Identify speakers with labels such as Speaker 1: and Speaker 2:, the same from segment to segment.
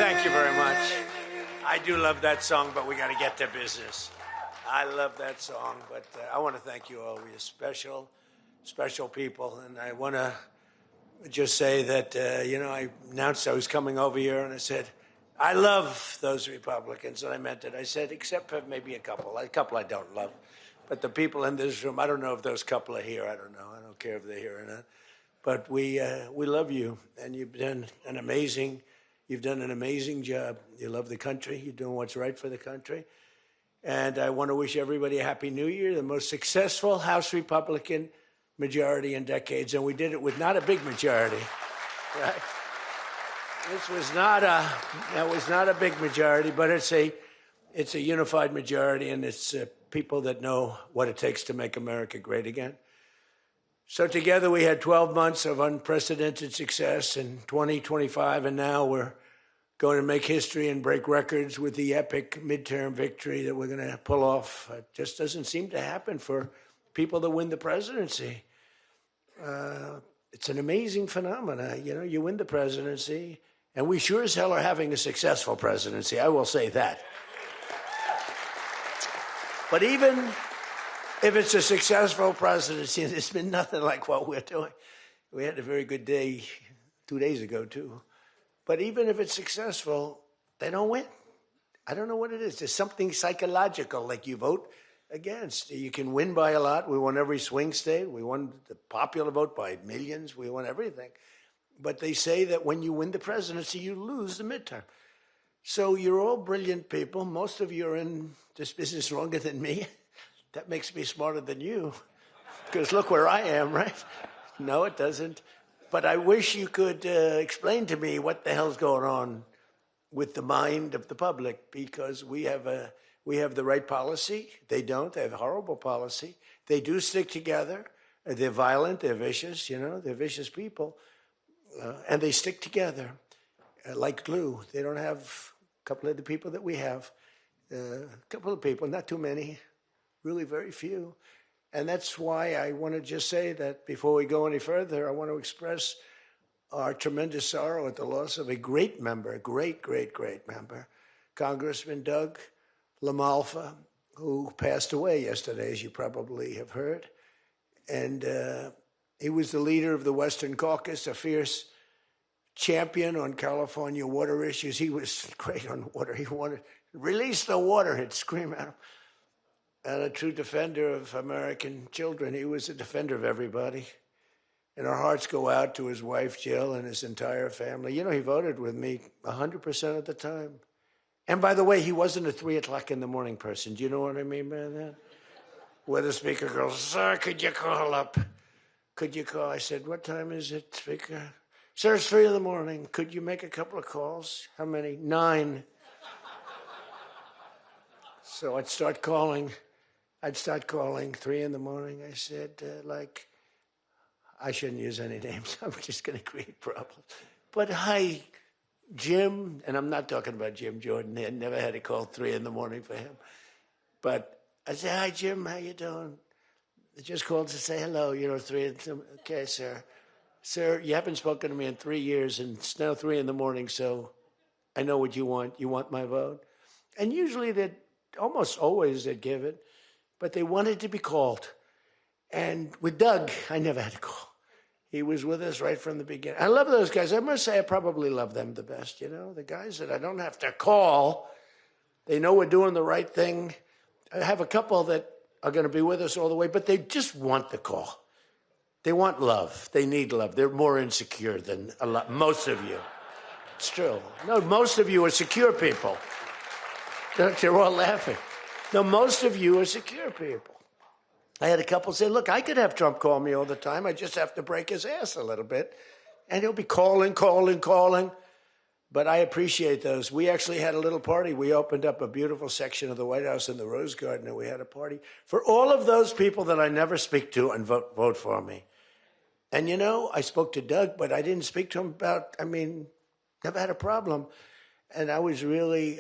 Speaker 1: thank you very much. I do love that song, but we got to get to business. I love that song, but I want to thank you all. You're special, special people. And I want to just say that, I announced I was coming over here, and I said, I love those Republicans, and I meant it. I said, except for maybe a couple I don't love. But the people in this room, I don't know if those couple are here. I don't know. I don't care if they're here or not. But we love you, and you've done an amazing job. You love the country. You're doing what's right for the country. And I want to wish everybody a Happy New Year, the most successful House Republican majority in decades. And we did it with not a big majority, right? This was not a big majority, but it's a unified majority, and it's people that know what it takes to make America great again. So together we had 12 months of unprecedented success in 2025, and now we're going to make history and break records with the epic midterm victory that we're going to pull off. It just doesn't seem to happen for people that win the presidency. It's an amazing phenomenon. You win the presidency, and we sure as hell are having a successful presidency, I will say that. But even if it's a successful presidency, there's been nothing like what we're doing. We had a very good day 2 days ago, too. But even if it's successful, they don't win. I don't know what it is. There's something psychological, like you vote against. You can win by a lot. We won every swing state. We won the popular vote by millions. We won everything. But they say that when you win the presidency, you lose the midterm. So you're all brilliant people. Most of you are in this business longer than me. That makes me smarter than you. Because look where I am, right? No, it doesn't. But I wish you could explain to me what the hell's going on with the mind of the public, because we have the right policy. They don't. They have horrible policy. They do stick together. They're violent. They're vicious. They're vicious people. And they stick together like glue. They don't have a couple of the people that we have. A couple of people, not too many, really very few. And that's why I want to just say that before we go any further, I want to express our tremendous sorrow at the loss of a great member, a great, great, great member, Congressman Doug LaMalfa, who passed away yesterday, as you probably have heard. And he was the leader of the Western Caucus, a fierce champion on California water issues. He was great on water. He wanted to release the water, he'd scream at him. And a true defender of American children. He was a defender of everybody. And our hearts go out to his wife, Jill, and his entire family. He voted with me 100% of the time. And by the way, he wasn't a 3 o'clock in the morning person. Do you know what I mean by that? Where the speaker goes, sir, could you call up? Could you call? I said, what time is it, speaker? Sir, it's 3 in the morning. Could you make a couple of calls? How many? 9. So I'd start calling 3 in the morning. I said, I shouldn't use any names. I'm just going to create problems. But hi, Jim. And I'm not talking about Jim Jordan. I never had a call 3 in the morning for him. But I said, hi, Jim, how you doing? I just called to say hello, 3 in the okay, sir. Sir, you haven't spoken to me in 3 years, and it's now 3 in the morning, so I know what you want. You want my vote? And usually almost always they'd give it, but they wanted to be called. And with Doug, I never had a call. He was with us right from the beginning. I love those guys. I must say I probably love them the best, the guys that I don't have to call. They know we're doing the right thing. I have a couple that are going to be with us all the way, but they just want the call. They want love. They need love. They're more insecure than most of you. It's true. No, most of you are secure people. They're all laughing. No, most of you are secure people. I had a couple say, look, I could have Trump call me all the time. I just have to break his ass a little bit. And he'll be calling. But I appreciate those. We actually had a little party. We opened up a beautiful section of the White House in the Rose Garden, and we had a party for all of those people that I never speak to and vote for me. And, I spoke to Doug, but I didn't speak to him never had a problem. And I was really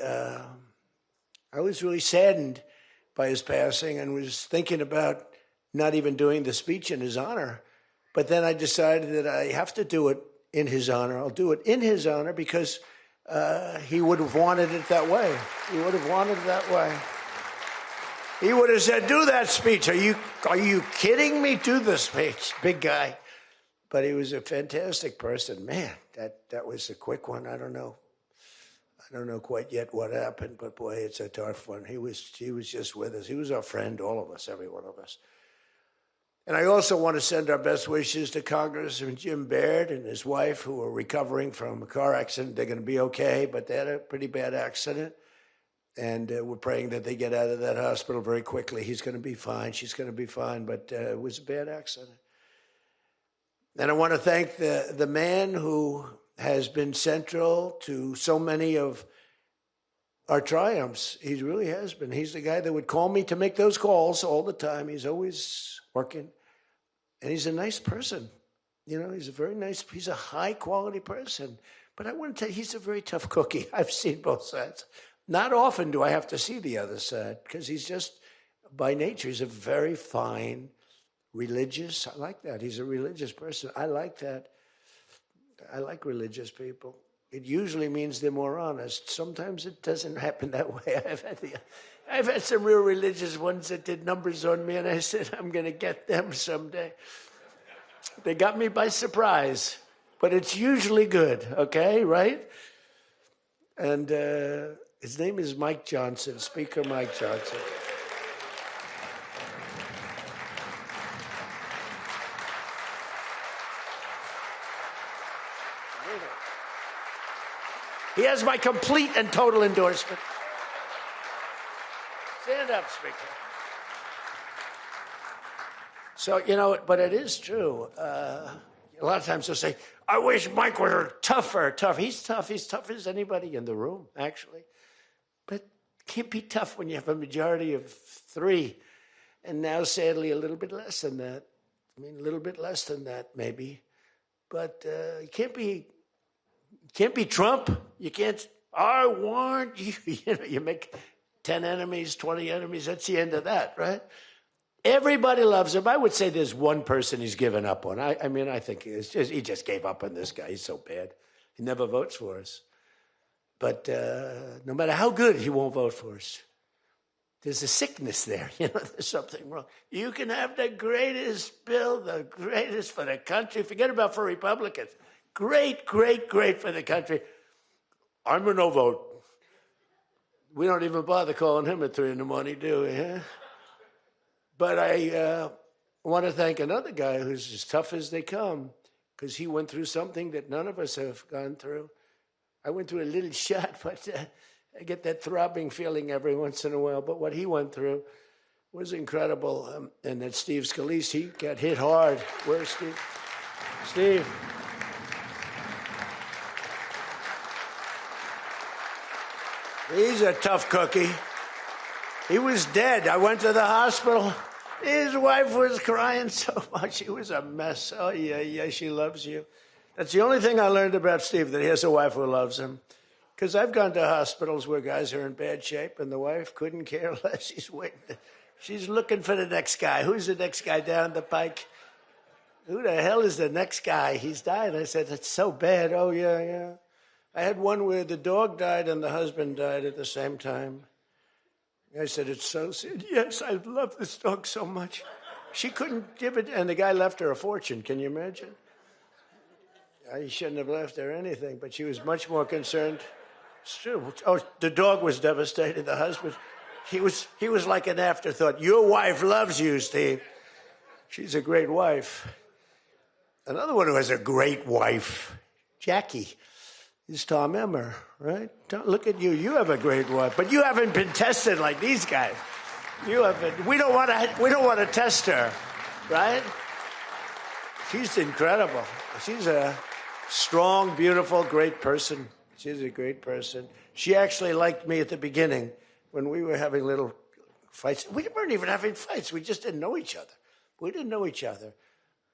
Speaker 1: saddened by his passing and was thinking about not even doing the speech in his honor. But then I decided that I have to do it in his honor. I'll do it in his honor because he would have wanted it that way. He would have wanted it that way. He would have said, do that speech. Are you kidding me? Do the speech, big guy. But he was a fantastic person. Man, that was a quick one. I don't know quite yet what happened, but boy, it's a tough one. He was just with us. He was our friend, all of us, every one of us. And I also want to send our best wishes to Congressman Jim Baird and his wife, who are recovering from a car accident. They're going to be okay, but they had a pretty bad accident. And we're praying that they get out of that hospital very quickly. He's going to be fine. She's going to be fine, but it was a bad accident. And I want to thank the man who has been central to so many of our triumphs. He really has been. He's the guy that would call me to make those calls all the time. He's always working. And he's a nice person. You know, he's a high-quality person. But I want to tell you, he's a very tough cookie. I've seen both sides. Not often do I have to see the other side, because he's just, by nature, he's a very fine, religious. I like that. He's a religious person. I like that. I like religious people. It usually means they're more honest. Sometimes it doesn't happen that way. I've had some real religious ones that did numbers on me, and I said, I'm going to get them someday. They got me by surprise, but it's usually good, okay, right? And his name is Mike Johnson, Speaker Mike Johnson. He has my complete and total endorsement. Stand up, Speaker. So, you know, but it is true. A lot of times they'll say, I wish Mike were tougher. He's tough. He's tough as anybody in the room, actually. But can't be tough when you have a majority of 3. And now, sadly, a little bit less than that. I mean, a little bit less than that, maybe. But you can't be Trump. You can't, I want you. You know, you make 10 enemies, 20 enemies. That's the end of that, right? Everybody loves him. I would say there's one person he's given up on. I mean, I think he just gave up on this guy. He's so bad. He never votes for us. But no matter how good, he won't vote for us. There's a sickness there. You know, there's something wrong. You can have the greatest bill, the greatest for the country. Forget about for Republicans. Great, great, great for the country. I'm a no vote. We don't even bother calling him at 3 in the morning, do we? Huh? But I want to thank another guy who's as tough as they come, because he went through something that none of us have gone through. I went through a little shot, but I get that throbbing feeling every once in a while. But what he went through was incredible. And that Steve Scalise, he got hit hard. Where's Steve? Steve. He's a tough cookie. He was dead. I went to the hospital. His wife was crying so much. He was a mess. Oh, yeah, she loves you. That's the only thing I learned about Steve, that he has a wife who loves him. Because I've gone to hospitals where guys are in bad shape, and the wife couldn't care less. She's waiting. She's looking for the next guy. Who's the next guy down the pike? Who the hell is the next guy? He's died. I said, it's so bad. Oh, yeah. I had one where the dog died and the husband died at the same time. I said, it's so sad. Yes, I love this dog so much. She couldn't give it, and the guy left her a fortune. Can you imagine? He shouldn't have left her anything, but she was much more concerned. It's true. Oh, the dog was devastated. The husband, he was like an afterthought. Your wife loves you, Steve. She's a great wife. Another one who has a great wife, Jackie, is Tom Emmer, right? Look at you. You have a great wife, but you haven't been tested like these guys. You haven't. We don't want to test her, right? She's incredible. She's a strong, beautiful, great person. She's a great person. She actually liked me at the beginning when we were having little fights. We weren't even having fights. We just didn't know each other.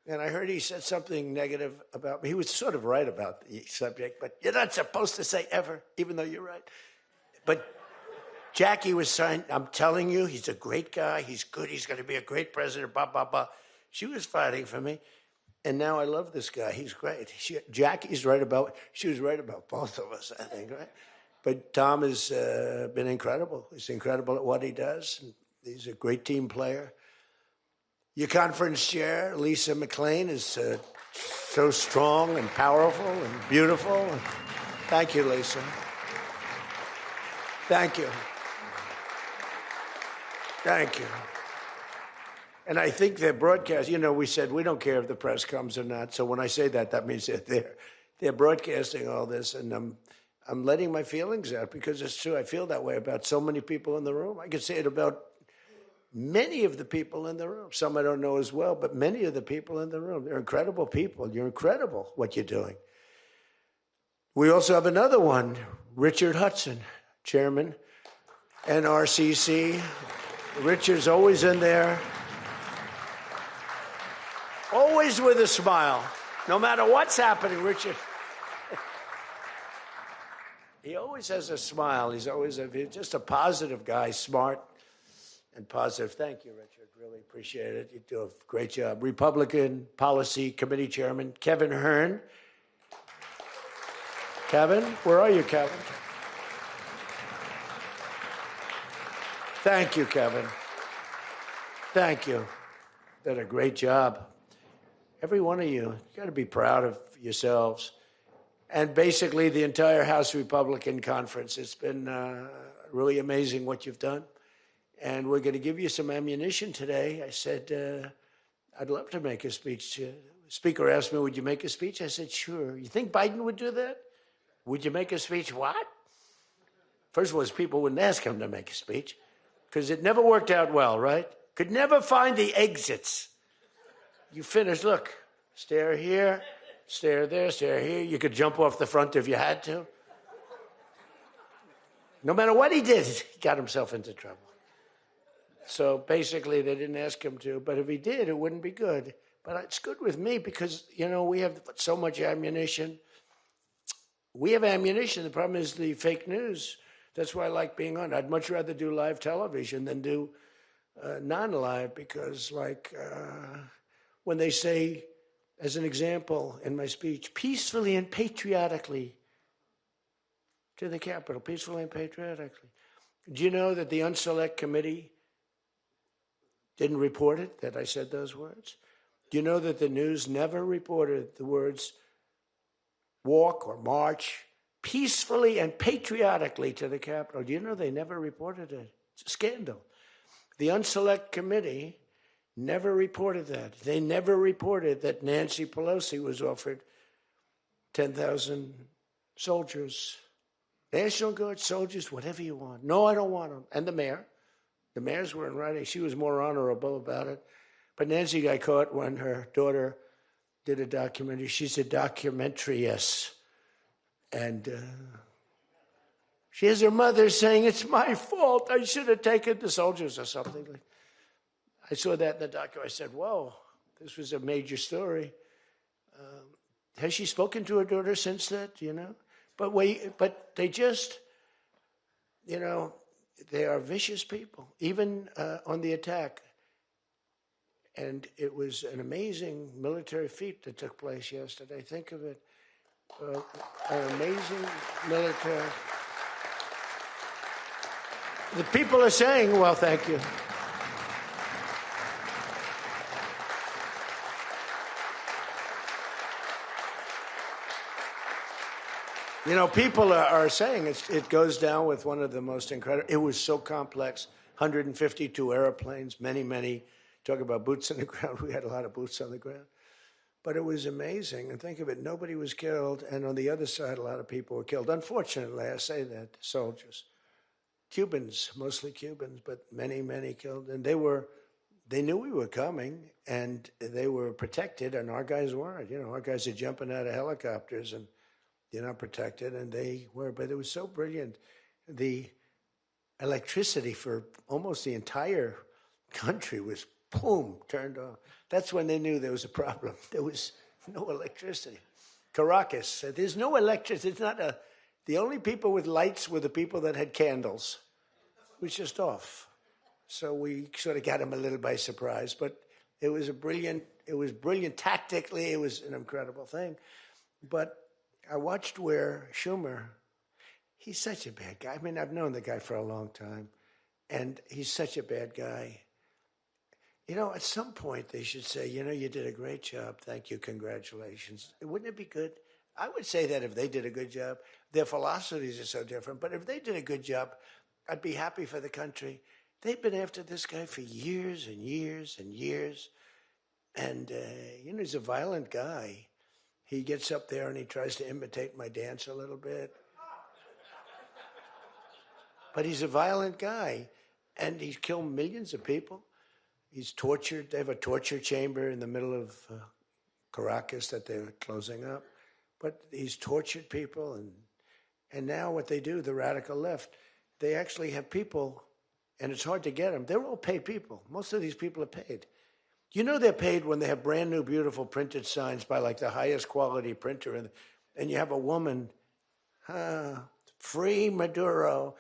Speaker 1: And I heard he said something negative about me. He was sort of right about the subject, but you're not supposed to say ever, even though you're right. But Jackie was saying, I'm telling you, he's a great guy. He's good. He's going to be a great president, blah, blah, blah. She was fighting for me. And now I love this guy. He's great. Jackie's right about, she was right about both of us, I think, right? But Tom has been incredible. He's incredible at what he does. And he's a great team player. Your conference chair, Lisa McLean, is so strong and powerful and beautiful. Thank you, Lisa. Thank you. Thank you. And I think their broadcast, we said we don't care if the press comes or not. So when I say that, that means that they're broadcasting all this, and I'm letting my feelings out because it's true. I feel that way about so many people in the room. I could say it about many of the people in the room. Some I don't know as well, but many of the people in the room. They're incredible people. You're incredible what you're doing. We also have another one, Richard Hudson, Chairman, NRCC. Richard's always in there. Always with a smile. No matter what's happening, Richard. He always has a smile. He's just a positive guy, smart and positive. Thank you, Richard. Really appreciate it. You do a great job. Republican Policy Committee Chairman, Kevin Hearn. Kevin, where are you, Kevin? Thank you, Kevin. Thank you. Did a great job. Every one of you got to be proud of yourselves. And basically the entire House Republican Conference. It's been really amazing what you've done. And we're going to give you some ammunition today. I said, I'd love to make a speech. The Speaker asked me, would you make a speech? I said, sure. You think Biden would do that? Would you make a speech? What? First of all, people wouldn't ask him to make a speech because it never worked out well, right? Could never find the exits. You finish, look, stare here, stare there, stare here. You could jump off the front if you had to. No matter what he did, he got himself into trouble. So basically, they didn't ask him to, but if he did, it wouldn't be good. But it's good with me because, we have so much ammunition. We have ammunition. The problem is the fake news. That's why I like being on. I'd much rather do live television than do non-live because, when they say, as an example in my speech, peacefully and patriotically to the Capitol, peacefully and patriotically. Do you know that the Unselect Committee didn't report it, that I said those words? Do you know that the news never reported the words walk or march peacefully and patriotically to the Capitol? Do you know they never reported it? It's a scandal. The Unselect Committee never reported that. They never reported that Nancy Pelosi was offered 10,000 soldiers, National Guard soldiers, whatever you want. No, I don't want them. And the mayor. The mayors were in writing. She was more honorable about it. But Nancy got caught when her daughter did a documentary. She's a documentariess. And she has her mother saying, it's my fault. I should have taken the soldiers or something. I saw that in the documentary. I said, whoa, this was a major story. Has she spoken to her daughter since that, But they just, they are vicious people, even on the attack. And it was an amazing military feat that took place yesterday. Think of it. An amazing military. The people are saying, well, thank you. People are saying it goes down with one of the most incredible. It was so complex. 152 airplanes, many. Talk about boots on the ground. We had a lot of boots on the ground. But it was amazing. And think of it, nobody was killed. And on the other side, a lot of people were killed. Unfortunately, I say that, soldiers. Cubans, mostly Cubans, but many killed. And they knew we were coming, and they were protected, and our guys weren't. Our guys are jumping out of helicopters, and you're not protected, and they were. But it was so brilliant. The electricity for almost the entire country was, boom, turned off. That's when they knew there was a problem. There was no electricity. Caracas said, there's no electricity. It's not the only people with lights were the people that had candles. It was just off. So we sort of got them a little by surprise. But It was brilliant tactically. It was an incredible thing. But I watched where Schumer, he's such a bad guy. I mean, I've known the guy for a long time, and he's such a bad guy. You know, at some point they should say, you know, you did a great job. Thank you. Congratulations. Wouldn't it be good? I would say that if they did a good job. Their philosophies are so different. But if they did a good job, I'd be happy for the country. They've been after this guy for years and years and years. And, you know, he's a violent guy. He gets up there and he tries to imitate my dance a little bit. But he's a violent guy. And he's killed millions of people. He's tortured. They have a torture chamber in the middle of Caracas that they're closing up. But he's tortured people. And now what they do, the radical left, they actually have people, and it's hard to get them. They're all paid people. Most of these people are paid. You know they're paid when they have brand new, beautiful printed signs by like the highest quality printer. And you have a woman, free Maduro.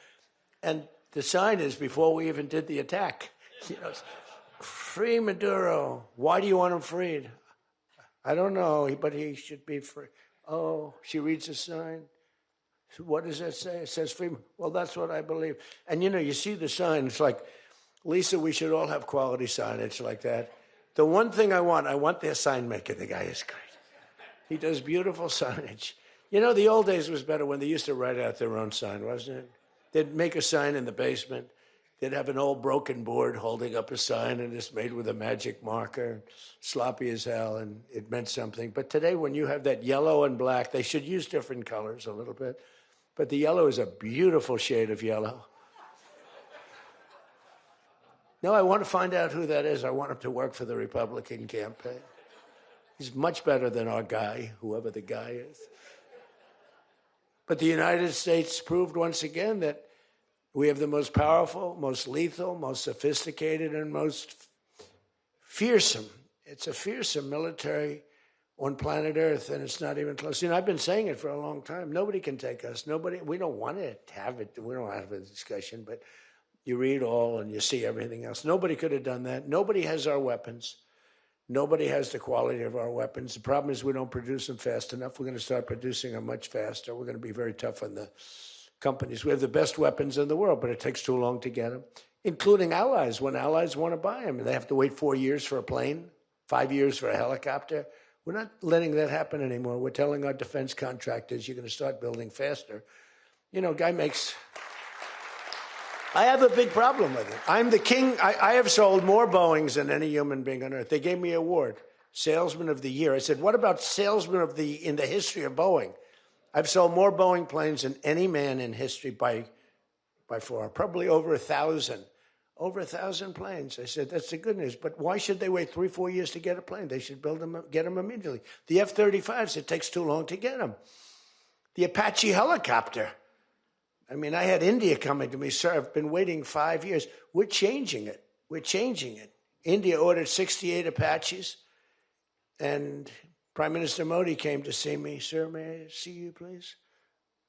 Speaker 1: And the sign is before we even did the attack. You know, free Maduro. Why do you want him freed? I don't know, but he should be free. Oh, she reads the sign. What does that say? It says free. Well, that's what I believe. And, you know, you see the sign. It's like, Lisa, we should all have quality signage like that. The one thing I want their sign maker. The guy is great. He does beautiful signage. You know, the old days was better when they used to write out their own sign, wasn't it? They'd make a sign in the basement. They'd have an old broken board holding up a sign, and it's made with a magic marker, sloppy as hell, and it meant something. But today, when you have that yellow and black, they should use different colors a little bit. But the yellow is a beautiful shade of yellow. No, I want to find out who that is. I want him to work for the Republican campaign. He's much better than our guy, whoever the guy is. But the United States proved once again that we have the most powerful, most lethal, most sophisticated, and most fearsome. It's a fearsome military on planet Earth, and it's not even close. You know, I've been saying it for a long time. Nobody can take us. Nobody. We don't want to have it. We don't have a discussion, but you read all and you see everything else. Nobody could have done that. Nobody has our weapons. Nobody has the quality of our weapons. The problem is we don't produce them fast enough. We're going to start producing them much faster. We're going to be very tough on the companies. We have the best weapons in the world, but it takes too long to get them, including allies. When allies want to buy them, they have to wait 4 years for a plane, 5 years for a helicopter. We're not letting that happen anymore. We're telling our defense contractors, you're going to start building faster. You know, guy makes... I have a big problem with it. I'm the king. I have sold more Boeings than any human being on earth. They gave me an award, Salesman of the Year. I said, what about Salesman of the in the history of Boeing? I've sold more Boeing planes than any man in history by far, probably over 1,000. Over 1,000 planes. I said, that's the good news. But why should they wait 3-4 years to get a plane? They should build them, get them immediately. The F-35s, it takes too long to get them. The Apache helicopter. I mean, I had India coming to me, sir, I've been waiting 5 years. We're changing it. We're changing it. India ordered 68 Apaches, and Prime Minister Modi came to see me. Sir, may I see you, please?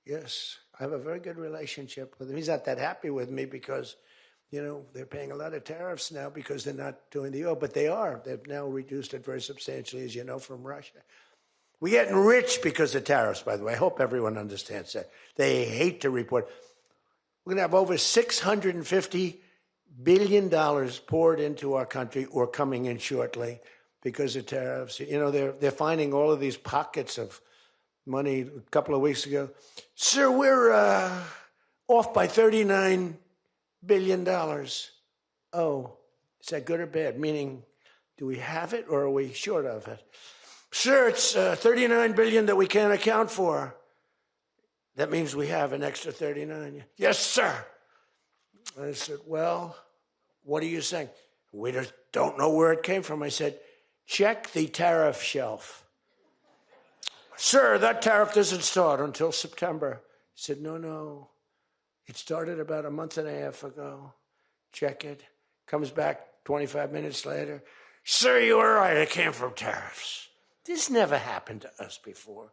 Speaker 1: Yes. I have a very good relationship with him. He's not that happy with me because, you know, they're paying a lot of tariffs now because they're not doing the oil, but they are. They've now reduced it very substantially, as you know, from Russia. We're getting rich because of tariffs, by the way. I hope everyone understands that. They hate to report. We're going to have over $650 billion poured into our country or coming in shortly because of tariffs. You know, they're finding all of these pockets of money a couple of weeks ago. Sir, we're off by $39 billion. Oh, is that good or bad? Meaning, do we have it or are we short of it? Sir, it's $39 billion that we can't account for. That means we have an extra 39. Yes, sir. I said, well, what are you saying? We just don't know where it came from. I said, check the tariff shelf. Sir, that tariff doesn't start until September. He said, no. It started about a month and a half ago. Check it. Comes back 25 minutes later. Sir, you were right. It came from tariffs. This never happened to us before,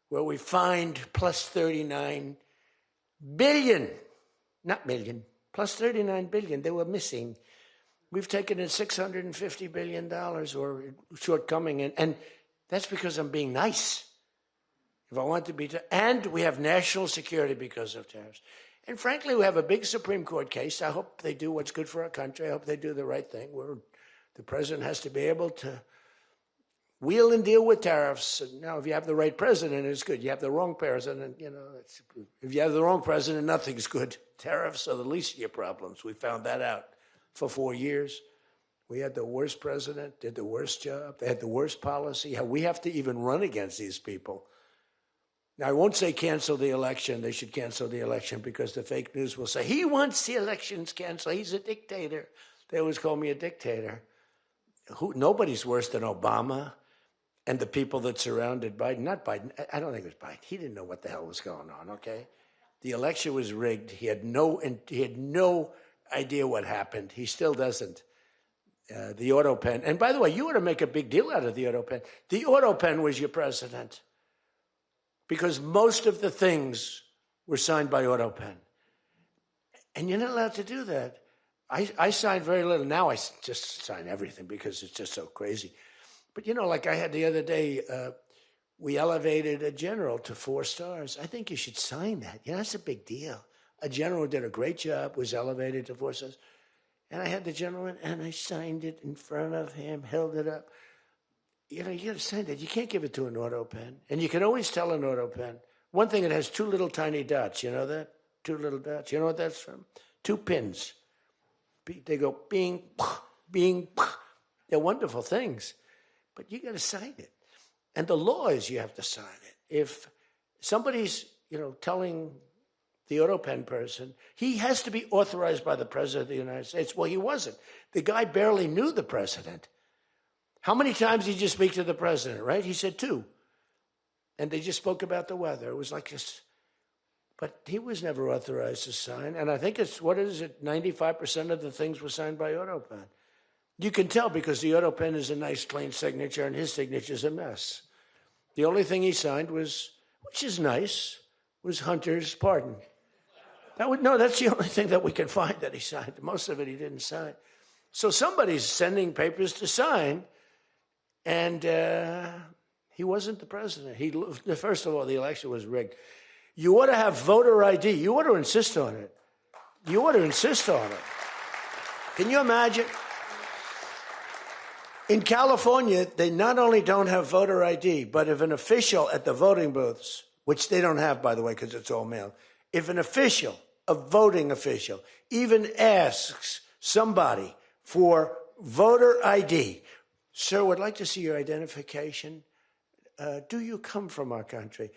Speaker 1: where we find plus 39 billion, not million, plus 39 billion. They were missing. We've taken in $650 billion or shortcoming, and that's because I'm being nice. If I want to be, and we have national security because of tariffs. And frankly, we have a big Supreme Court case. I hope they do what's good for our country. I hope they do the right thing. The president has to be able to wheel and deal with tariffs. Now, if you have the right president, it's good. You have the wrong president, if you have the wrong president, nothing's good. Tariffs are the least of your problems. We found that out for 4 years. We had the worst president, did the worst job. They had the worst policy. We have to even run against these people. Now, I won't say cancel the election. They should cancel the election because the fake news will say, he wants the elections canceled. He's a dictator. They always call me a dictator. Nobody's worse than Obama and the people that surrounded Biden. Not Biden. I don't think it was Biden. He didn't know what the hell was going on, okay? The election was rigged. He had no idea what happened. He still doesn't. The auto pen. And by the way, you ought to make a big deal out of the auto pen. The auto pen was your president because most of the things were signed by auto pen. And you're not allowed to do that. I signed very little. Now I just sign everything because it's just so crazy. But, like I had the other day, we elevated a general to 4 stars. I think you should sign that. That's a big deal. A general did a great job, was elevated to 4 stars. And I had the gentleman, and I signed it in front of him, held it up. You got to sign that. You can't give it to an auto pen. And you can always tell an auto pen. One thing, it has 2 little tiny dots. You know that? 2 little dots. You know what that's from? 2 pins. They go bing, bing. They're wonderful things. But you got to sign it. And the law is you have to sign it. If somebody's, telling the auto pen person, he has to be authorized by the president of the United States. Well, he wasn't. The guy barely knew the president. How many times did you speak to the president, right? He said 2. And they just spoke about the weather. It was like this. But he was never authorized to sign. And I think 95% of the things were signed by auto pen. You can tell because the auto pen is a nice, clean signature, and his signature is a mess. The only thing he signed was, which is nice, was Hunter's pardon. That's the only thing that we can find that he signed. Most of it he didn't sign. So somebody's sending papers to sign, and he wasn't the president. First of all, the election was rigged. You ought to have voter ID. You ought to insist on it. You ought to insist on it. Can you imagine? In California, they not only don't have voter ID, but if an official at the voting booths, which they don't have, by the way, because it's all mail, if an official, a voting official, even asks somebody for voter ID, sir, would like to see your identification. Do you come from our country?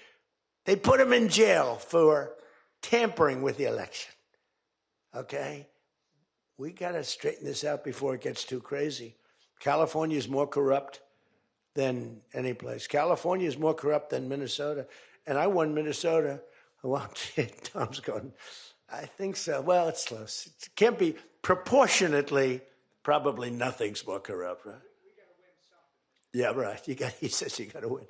Speaker 1: They put him in jail for tampering with the election. Okay? We got to straighten this out before it gets too crazy. California is more corrupt than any place. California is more corrupt than Minnesota. And I won Minnesota. Well, Tom's going, I think so. Well, it's close. It can't be proportionately, probably nothing's more corrupt, right? We got to win something. Yeah, right. He says you got to win.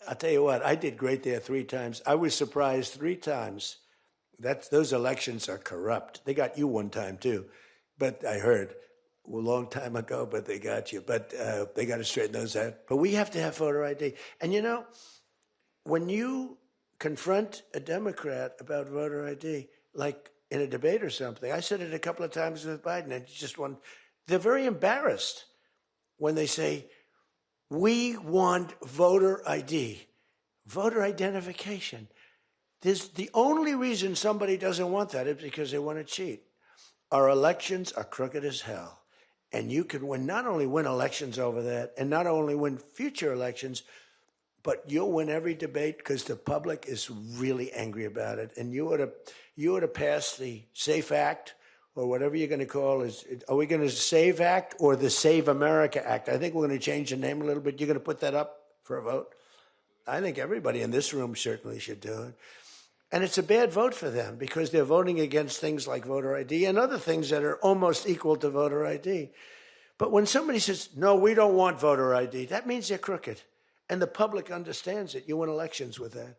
Speaker 1: I'll tell you what, I did great there 3 times. I was surprised 3 times. Those elections are corrupt. They got you 1 time, too. But I heard a long time ago, but they got you. But they got to straighten those out. But we have to have voter ID. And when you confront a Democrat about voter ID, like in a debate or something, I said it a couple of times with Biden, and they're very embarrassed when they say, we want voter ID, voter identification. The only reason somebody doesn't want that is because they want to cheat. Our elections are crooked as hell. And you can not only win elections over that, and not only win future elections, but you'll win every debate because the public is really angry about it. And you ought to pass the SAFE Act, or whatever you're going to call it. Are we going to SAVE Act or the Save America Act? I think we're going to change the name a little bit. You're going to put that up for a vote? I think everybody in this room certainly should do it. And it's a bad vote for them because they're voting against things like voter ID and other things that are almost equal to voter ID. But when somebody says, no, we don't want voter ID, that means they're crooked. And the public understands it. You win elections with that.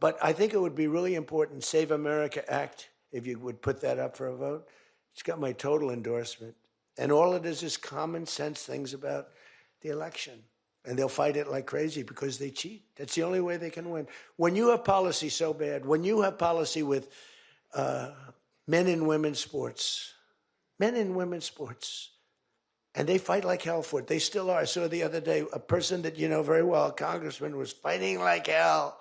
Speaker 1: But I think it would be really important, Save America Act, if you would put that up for a vote. It's got my total endorsement. And all it is common sense things about the election. And they'll fight it like crazy because they cheat. That's the only way they can win. When you have policy so bad, when you have policy with men and women's sports, and they fight like hell for it. They still are. I saw the other day a person that you know very well, a congressman, was fighting like hell.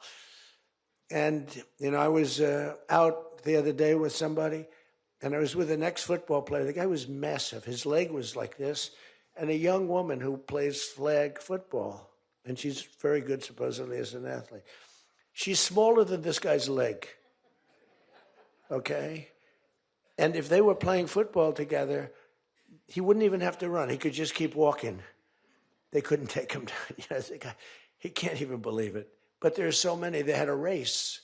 Speaker 1: And, I was out the other day with somebody, and I was with an ex-football player. The guy was massive. His leg was like this. And a young woman who plays flag football, and she's very good, supposedly, as an athlete. She's smaller than this guy's leg, okay? And if they were playing football together, he wouldn't even have to run. He could just keep walking. They couldn't take him down. The guy, he can't even believe it. But there are so many. They had a race,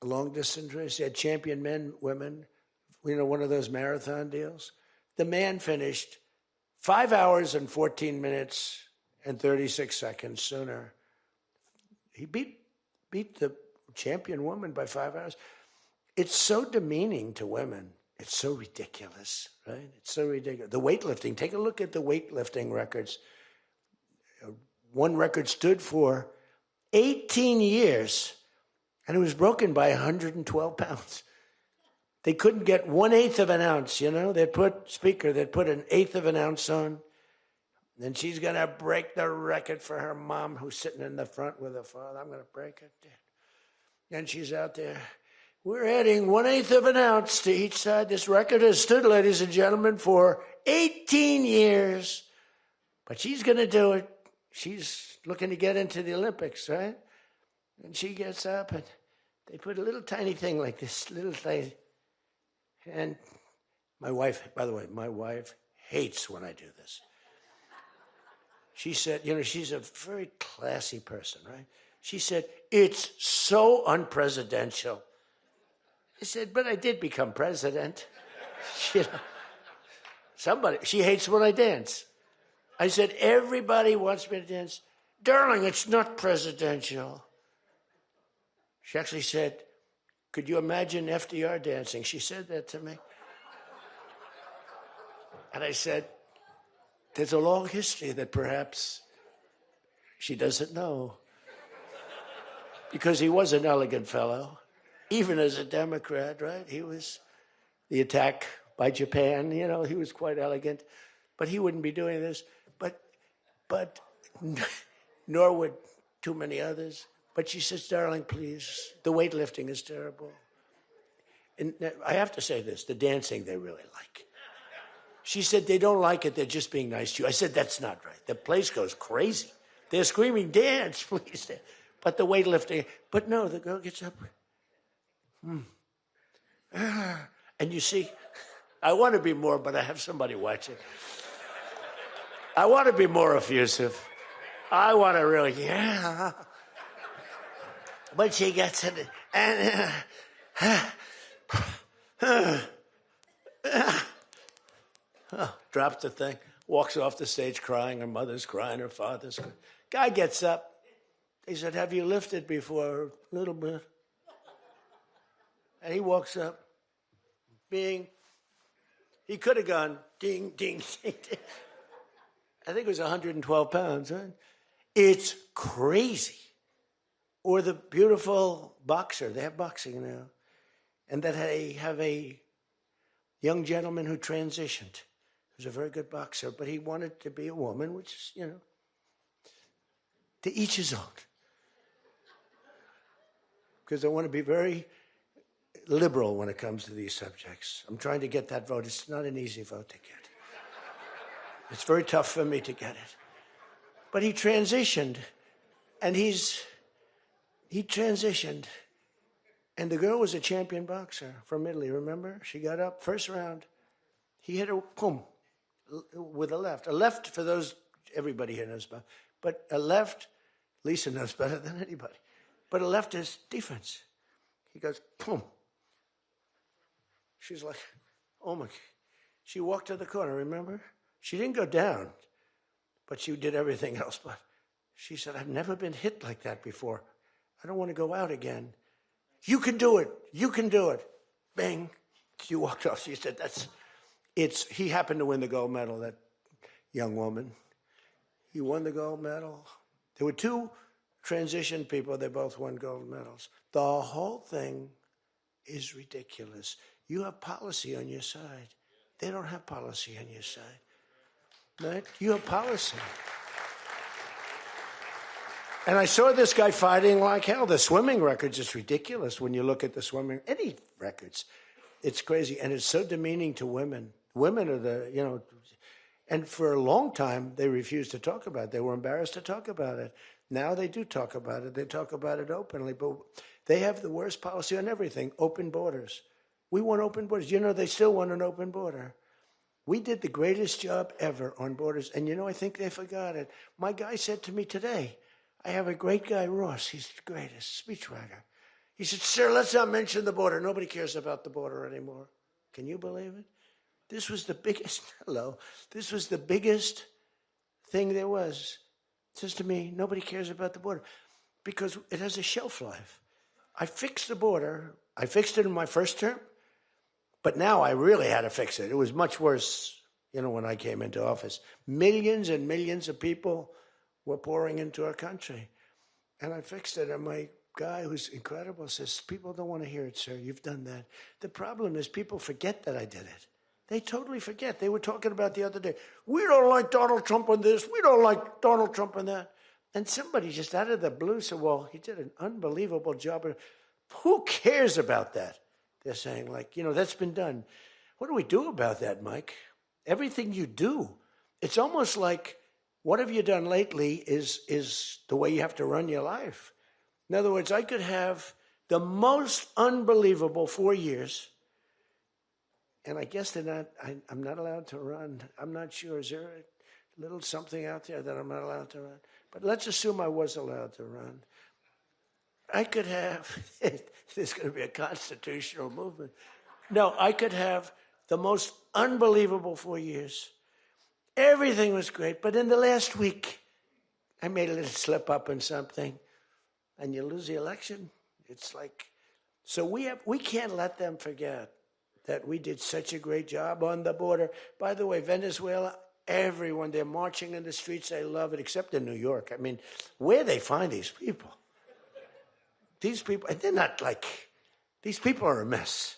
Speaker 1: a long-distance race. They had champion men, women, one of those marathon deals. The man finished 5 hours and 14 minutes and 36 seconds sooner. He beat the champion woman by 5 hours. It's so demeaning to women. It's so ridiculous, right? It's so ridiculous. The weightlifting, take a look at the weightlifting records. One record stood for 18 years, and it was broken by 112 pounds. They couldn't get 1/8 of an ounce, They'd put an eighth of an ounce on. Then she's going to break the record for her mom, who's sitting in the front with her father. I'm going to break it. And she's out there. We're adding 1/8 of an ounce to each side. This record has stood, ladies and gentlemen, for 18 years. But she's going to do it. She's looking to get into the Olympics, right? And she gets up, and they put a little tiny thing like this, little thing. And my wife, by the way, hates when I do this. She said, she's a very classy person, right? She said, it's so unpresidential. I said, but I did become president. She hates when I dance. I said, everybody wants me to dance. Darling, it's not presidential. She actually said, could you imagine FDR dancing? She said that to me. And I said, there's a long history that perhaps she doesn't know. Because he was an elegant fellow, even as a Democrat, right? He was the attack by Japan, he was quite elegant. But he wouldn't be doing this. But nor would too many others. But she says, darling, please, the weightlifting is terrible. And I have to say this, the dancing they really like. She said, they don't like it, they're just being nice to you. I said, that's not right. The place goes crazy. They're screaming, dance, please. But the weightlifting, but no, the girl gets up. And you see, I want to be more, but I have somebody watching. I want to be more effusive. I want to really, But she gets it, and drops the thing, walks off the stage crying. Her mother's crying, her father's crying. Guy gets up. They said, have you lifted before? A little bit. And he walks up. Bing. He could have gone ding, ding, ding, ding. I think it was 112 pounds, right? It's crazy. Or the beautiful boxer. They have boxing now. And that they have a young gentleman who transitioned. He was a very good boxer, but he wanted to be a woman, which is, to each his own. Because I want to be very liberal when it comes to these subjects. I'm trying to get that vote. It's not an easy vote to get. It's very tough for me to get it. But he transitioned, and he transitioned, and the girl was a champion boxer from Italy, remember? She got up, first round. He hit her, boom, with a left. A left, for those, everybody here knows about, but a left, Lisa knows better than anybody, but a left is defense. He goes, boom. She's like, oh my, she walked to the corner, remember? She didn't go down, but she did everything else. But she said, I've never been hit like that before. I don't want to go out again. You can do it. You can do it. Bang. She walked off. She said, He happened to win the gold medal, that young woman. He won the gold medal. There were two transition people. They both won gold medals. The whole thing is ridiculous. You have policy on your side. They don't have policy on your side. Right? You have policy. And I saw this guy fighting like hell. The swimming records is ridiculous when you look at the swimming, any records. It's crazy. And it's so demeaning to women. Women are the, and for a long time, they refused to talk about it. They were embarrassed to talk about it. Now they do talk about it. They talk about it openly. But they have the worst policy on everything, open borders. We want open borders. They still want an open border. We did the greatest job ever on borders. And, I think they forgot it. My guy said to me today, I have a great guy, Ross. He's the greatest speechwriter. He said, sir, let's not mention the border. Nobody cares about the border anymore. Can you believe it? This was the biggest, this was the biggest thing there was. It says to me, nobody cares about the border because it has a shelf life. I fixed the border. I fixed it in my first term, but now I really had to fix it. It was much worse, when I came into office. Millions and millions of people were pouring into our country. And I fixed it. And my guy, who's incredible, says, people don't want to hear it, sir. You've done that. The problem is people forget that I did it. They totally forget. They were talking about the other day, we don't like Donald Trump on this. We don't like Donald Trump on that. And somebody just out of the blue said, well, he did an unbelievable job. Who cares about that? They're saying, that's been done. What do we do about that, Mike? Everything you do. It's almost like, what have you done lately is the way you have to run your life. In other words, I could have the most unbelievable 4 years, and I guess I'm not allowed to run. I'm not sure. Is there a little something out there that I'm not allowed to run? But let's assume I was allowed to run. I could have, there's going to be a constitutional movement. No, I could have the most unbelievable 4 years. Everything was great, but in the last week, I made a little slip up in something, and you lose the election. It's like, so we can't let them forget that we did such a great job on the border. By the way, Venezuela, everyone, they're marching in the streets. They love it, except in New York. I mean, where they find these people? These people, and they're not these people are a mess.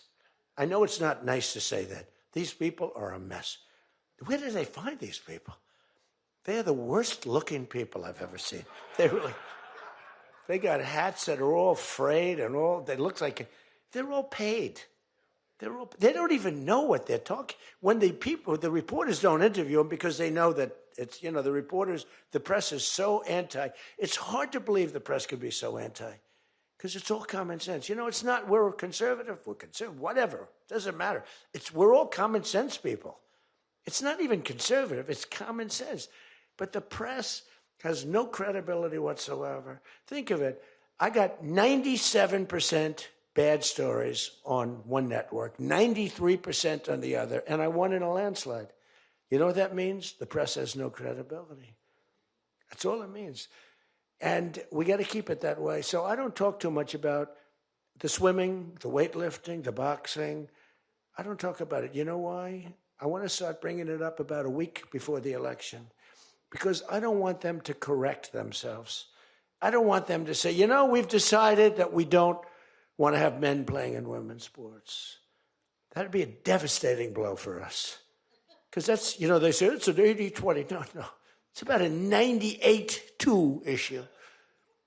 Speaker 1: I know it's not nice to say that. These people are a mess. Where do they find these people? They're the worst looking people I've ever seen. They got hats that are all frayed and they look like, they're all paid. They don't even know what they're talking. When the reporters don't interview them because they know that it's, the press is so anti. It's hard to believe the press could be so anti because it's all common sense. It's not, we're conservative, whatever. Doesn't matter. We're all common sense people. It's not even conservative. It's common sense. But the press has no credibility whatsoever. Think of it. I got 97% bad stories on one network, 93% on the other, and I won in a landslide. You know what that means? The press has no credibility. That's all it means. And we got to keep it that way. So I don't talk too much about the swimming, the weightlifting, the boxing. I don't talk about it. You know why? I want to start bringing it up about a week before the election because I don't want them to correct themselves. I don't want them to say, we've decided that we don't want to have men playing in women's sports. That'd be a devastating blow for us. Because that's, they say it's an 80-20. No. It's about a 98-2 issue.